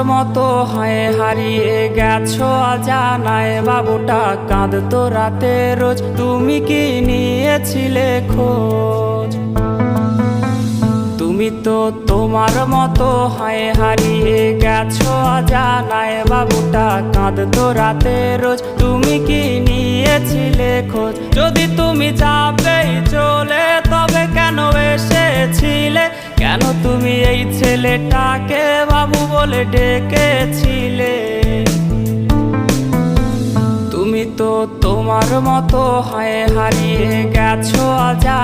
মতো হয় হারিয়ে গেছো অজানায়, বাবুটা কাঁদতো রাতে রোজ, তুমি কি নিয়েছিলে খোঁজ? তুমি তো তোমার মতো হয় হারিয়ে গেছো অজানায়, বাবুটা কাঁদতো রাতে রোজ, তুমি কি নিয়েছিলে খোঁজ? যদি তুমি যাবেই চলে তবে কেন এসেছিলে? কেন তুমি এই ছেলেটাকে বাবু বলে ডেকেছিলে? তুমি তো তোমার মতো হয় হারিয়ে গেছো অজানায়।